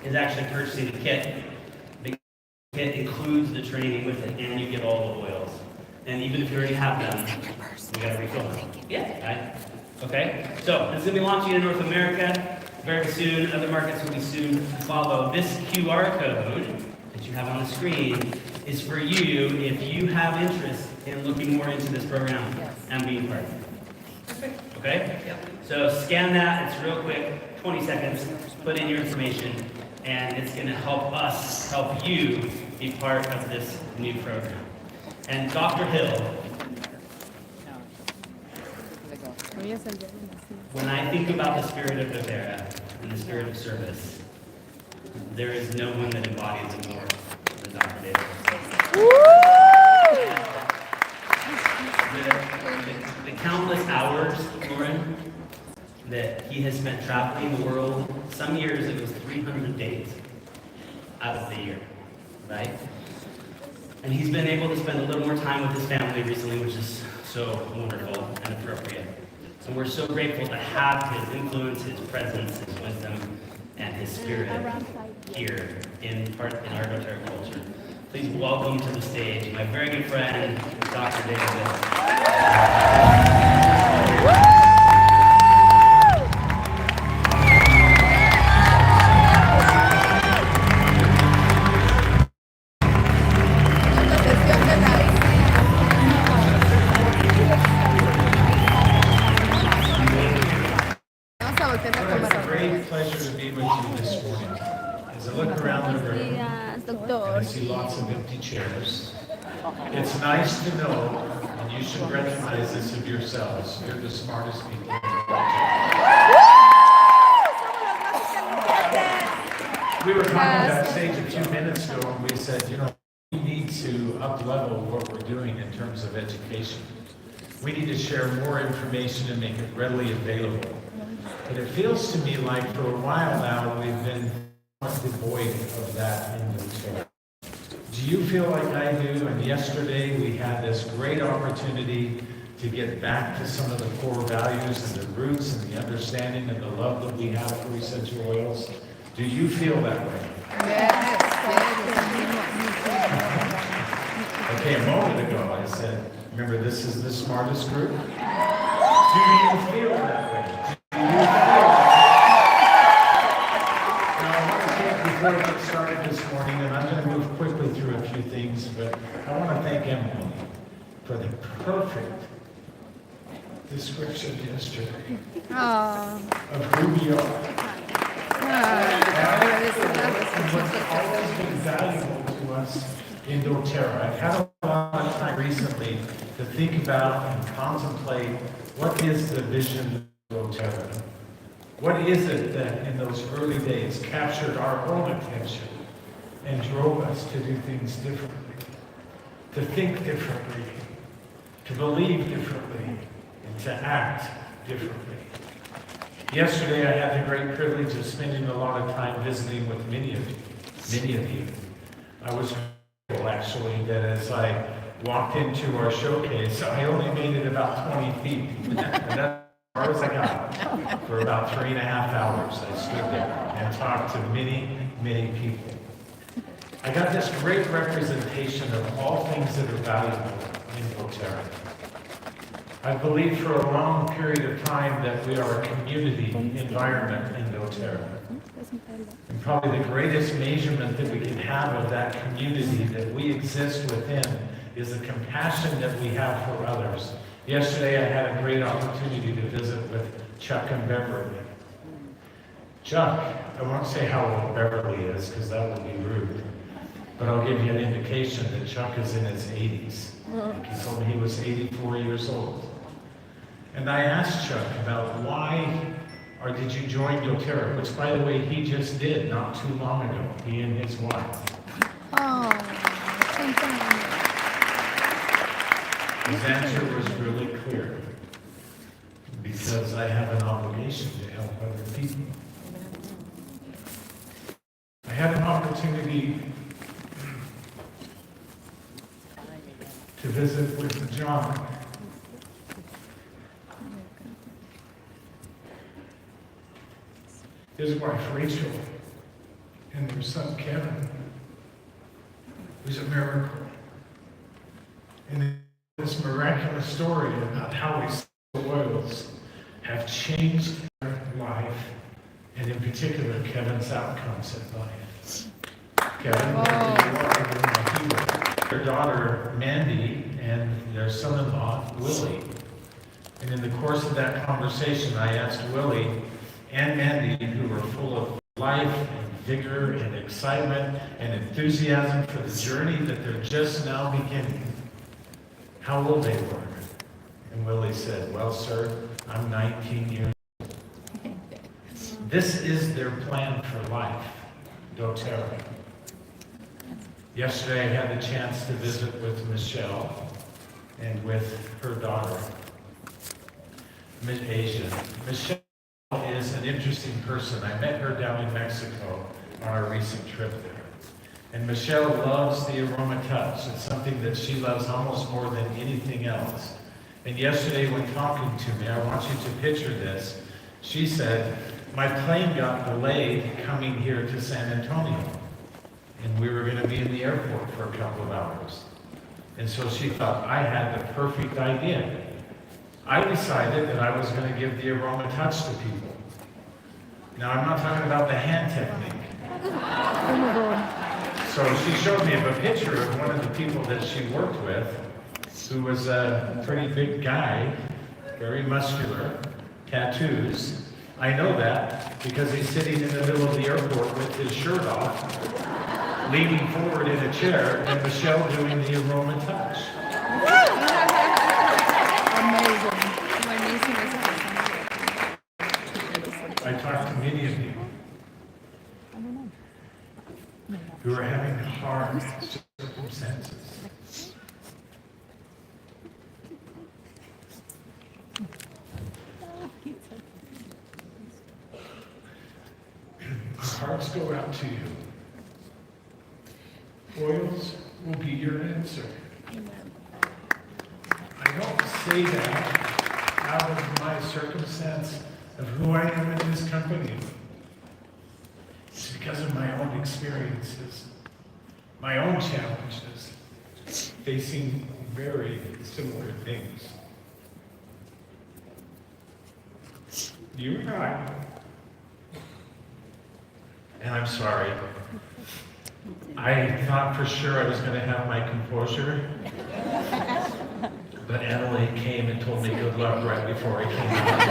is actually purchasing the kit. The kit includes the training with it, and you get all the oils. And even if you already have them, you gotta refill them. Yeah, okay? So, it's gonna be launching in North America very soon. Other markets will be soon to follow. This QR code that you have on the screen is for you if you have interest in looking more into this program and being part of it. Okay? So scan that, it's real quick, 20 seconds, put in your information, and it's gonna help us, help you be part of this new program. And Dr. Hill, when I think about the spirit of doTERRA and the spirit of service, there is no one that embodies it more than Dr. Davis. The countless hours, Lauren, that he has spent traveling the world. Some years it was 300 days out of the year, right? And he's been able to spend a little more time with his family recently, which is so wonderful and appropriate. And we're so grateful to have his influence, his presence, his wisdom, and his spirit here in our doTERRA culture. Please welcome to the stage my very good friend, Dr. Davis. It's a great pleasure to be with you this morning. As I look around the room, I see lots of empty chairs. It's nice to know, and you should recognize this of yourselves, you're the smartest people in the project. We were talking backstage a few minutes ago, and we said, we need to up-level what we're doing in terms of education. We need to share more information and make it readily available. But it feels to me like for a while now we've been devoid of that in doTERRA. Do you feel like I do? And yesterday we had this great opportunity to get back to some of the core values and the roots and the understanding and the love that we have for essential oils. Do you feel that way? Yes. Okay, a moment ago I said, remember this is the smartest group? Do you feel that way? Before we get started this morning, and I'm going to move quickly through a few things, but I want to thank Emily for the perfect description yesterday of who we are. And what's always been valuable to us in doTERRA. I've had a lot of time recently to think about and contemplate what is the vision of doTERRA. What is it that in those early days captured our own attention and drove us to do things differently, to think differently, to believe differently, and to act differently? Yesterday I had the great privilege of spending a lot of time visiting with many of you. I was grateful actually that as I walked into our showcase, I only made it about 20 feet. And that's as far as I got. For about 3.5 hours, I stood there and talked to many, many people. I got this great representation of all things that are valuable in doTERRA. I believe for a long period of time that we are a community environment in doTERRA. And probably the greatest measurement that we can have of that community that we exist within is the compassion that we have for others. Yesterday I had a great opportunity to visit with Chuck and Beverly. Chuck, I won't say how old Beverly is because that would be rude, but I'll give you an indication that Chuck is in his 80s. He told me he was 84 years old. And I asked Chuck about why, or did you join doTERRA, which by the way he just did not too long ago, he and his wife. His answer was really clear, because I have an obligation to help other people. I had an opportunity to visit with John. His wife, Rachel, and their son Kevin, who's a miracle. And this miraculous story about how essential oils have changed their life, and in particular, Kevin's outcomes in life. Kevin, their daughter Mandy and their son-in-law Willie. And in the course of that conversation, I asked Willie and Mandy, who were full of life and vigor and excitement and enthusiasm for the journey that they're just now beginning, how old they were. And Willie said, "Well, sir, I'm 19 years old." This is their plan for life, doTERRA. Yesterday, I had the chance to visit with Michelle and with her daughter, Asia. Michelle is an interesting person. I met her down in Mexico on our recent trip there. And Michelle loves the aroma touch. It's something that she loves almost more than anything else. And yesterday when talking to me, I want you to picture this. She said, "My plane got delayed coming here to San Antonio. And we were going to be in the airport for a couple of hours." And so she thought, I had the perfect idea. I decided that I was going to give the aroma touch to people. Now, I'm not talking about the hand technique. So she showed me a picture of one of the people that she worked with, who was a pretty big guy, very muscular, tattoos. I know that because he's sitting in the middle of the airport with his shirt off, leaning forward in a chair, and Michelle doing the aroma touch. Amazing. I talked to many of you who are having hard circumstances. Our hearts go out to you. Oils will be your answer. I don't say that out of my circumstance of who I am in this company. It's because of my own experiences, my own challenges, facing very similar things. You and I, and I'm sorry, I thought for sure I was going to have my composure, but Emily came and told me good luck right before I came out.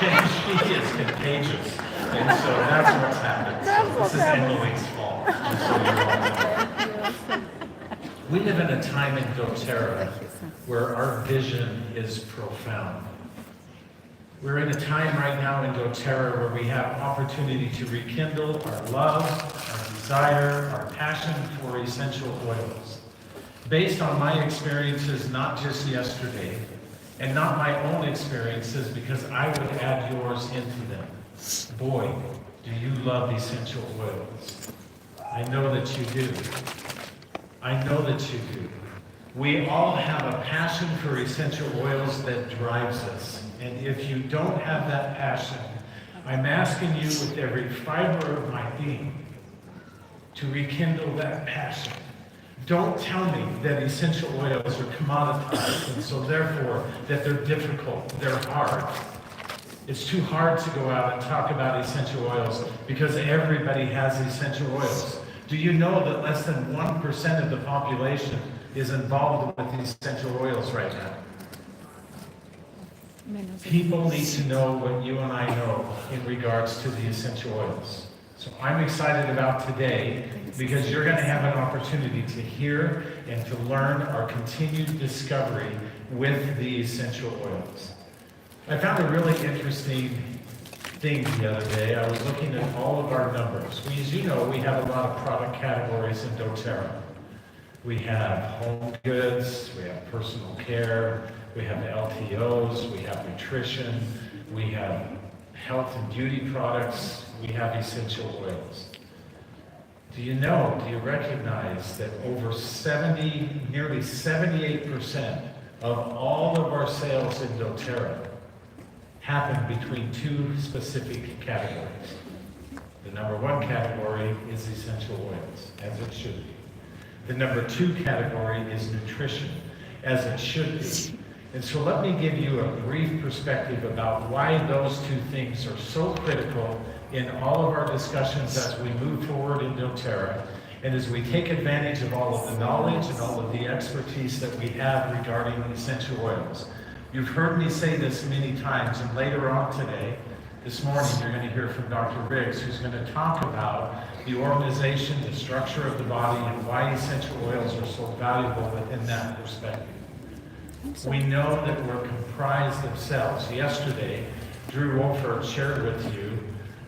And she is contagious. And so that's what's happened. So this is Emily's fault. Just so you all know. We live in a time in doTERRA where our vision is profound. We're in a time right now in doTERRA where we have opportunity to rekindle our love, our desire, our passion for essential oils. Based on my experiences, not just yesterday, and not my own experiences, because I would add yours into them. Boy, do you love essential oils. I know that you do. I know that you do. We all have a passion for essential oils that drives us. And if you don't have that passion, I'm asking you with every fiber of my being to rekindle that passion. Don't tell me that essential oils are commoditized and so therefore that they're difficult, they're hard. It's too hard to go out and talk about essential oils because everybody has essential oils. Do you know that less than 1% of the population is involved with essential oils right now? People need to know what you and I know in regards to the essential oils. So I'm excited about today because you're going to have an opportunity to hear and to learn our continued discovery with the essential oils. I found a really interesting thing the other day. I was looking at all of our numbers. As you know, we have a lot of product categories in doTERRA. We have home goods, we have personal care, we have LTOs, we have nutrition, we have health and beauty products, we have essential oils. Do you recognize that over nearly 78% of all of our sales in doTERRA happen between two specific categories? The number one category is essential oils, as it should be. The number two category is nutrition, as it should be. And so let me give you a brief perspective about why those two things are so critical in all of our discussions as we move forward in doTERRA, and as we take advantage of all of the knowledge and all of the expertise that we have regarding essential oils. You've heard me say this many times, and later on today, this morning, you're going to hear from Dr. Riggs, who's going to talk about the organization, the structure of the body, and why essential oils are so valuable within that perspective. We know that we're comprised of cells. Yesterday, Drew Wolfert shared with you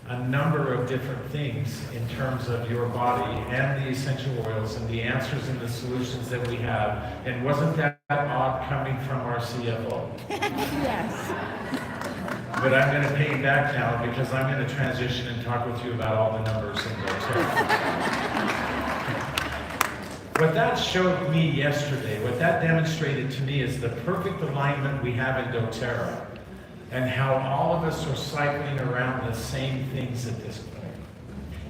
a number of different things in terms of your body and the essential oils and the answers and the solutions that we have. And wasn't that odd coming from our CFO? Yes. But I'm going to pay you back now because I'm going to transition and talk with you about all the numbers in doTERRA. What that showed me yesterday, what that demonstrated to me is the perfect alignment we have in doTERRA and how all of us are cycling around the same things at this point.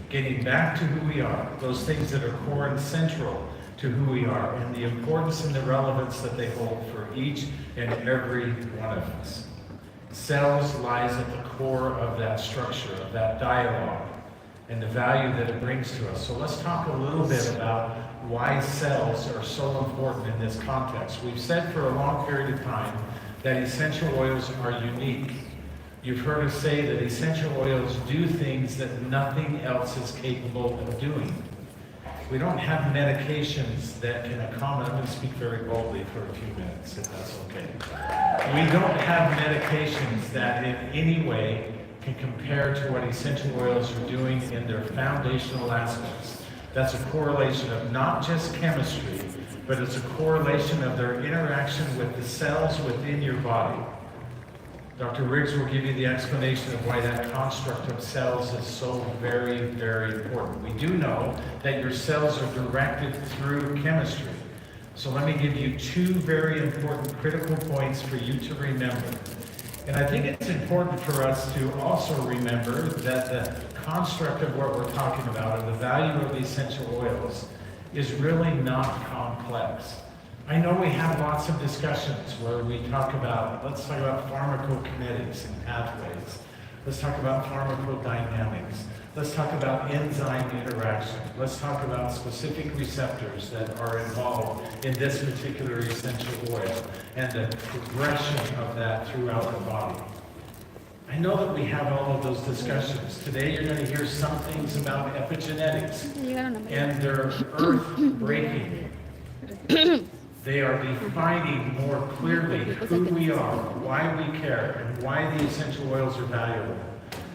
Getting back to who we are, those things that are core and central to who we are, and the importance and the relevance that they hold for each and every one of us. Cells lies at the core of that structure, of that dialogue, and the value that it brings to us. So let's talk a little bit about why cells are so important in this context. We've said for a long period of time that essential oils are unique. You've heard us say that essential oils do things that nothing else is capable of doing. We don't have medications that can accommodate. I'm going to speak very boldly for a few minutes, if that's okay. We don't have medications that in any way can compare to what essential oils are doing in their foundational aspects. That's a correlation of not just chemistry, but it's a correlation of their interaction with the cells within your body. Dr. Riggs will give you the explanation of why that construct of cells is so very, very important. We do know that your cells are directed through chemistry. So let me give you two very important critical points for you to remember. And I think it's important for us to also remember that the construct of what we're talking about and the value of the essential oils is really not complex. I know we have lots of discussions where we talk about, let's talk about pharmacokinetics and pathways. Let's talk about pharmacodynamics. Let's talk about enzyme interaction. Let's talk about specific receptors that are involved in this particular essential oil and the progression of that throughout the body. I know that we have all of those discussions. Today you're going to hear some things about epigenetics and their earth-breaking. They are defining more clearly who we are, why we care, and why the essential oils are valuable.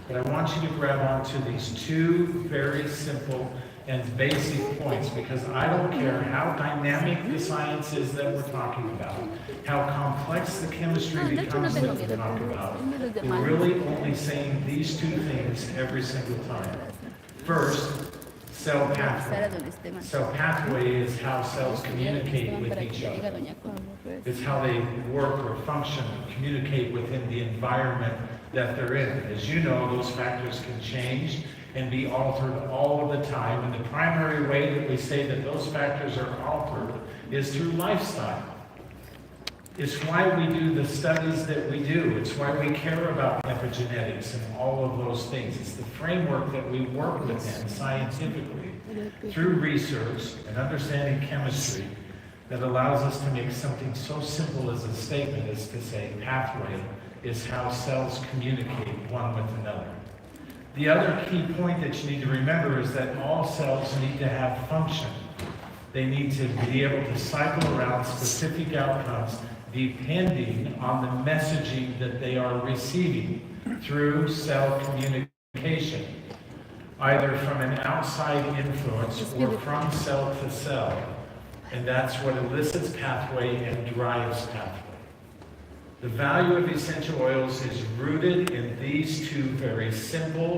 But I want you to grab onto these two very simple and basic points, because I don't care how dynamic the science is that we're talking about, how complex the chemistry becomes that we talk about. We're really only saying these two things every single time. First, cell pathway. Cell pathway is how cells communicate with each other. It's how they work or function, communicate within the environment that they're in. As you know, those factors can change and be altered all of the time. And the primary way that we say that those factors are altered is through lifestyle. It's why we do the studies that we do. It's why we care about epigenetics and all of those things. It's the framework that we work within scientifically through research and understanding chemistry that allows us to make something so simple as a statement as to say pathway is how cells communicate one with another. The other key point that you need to remember is that all cells need to have function. They need to be able to cycle around specific outcomes depending on the messaging that they are receiving through cell communication, either from an outside influence or from cell to cell. And that's what elicits pathway and drives pathway. The value of essential oils is rooted in these two very simple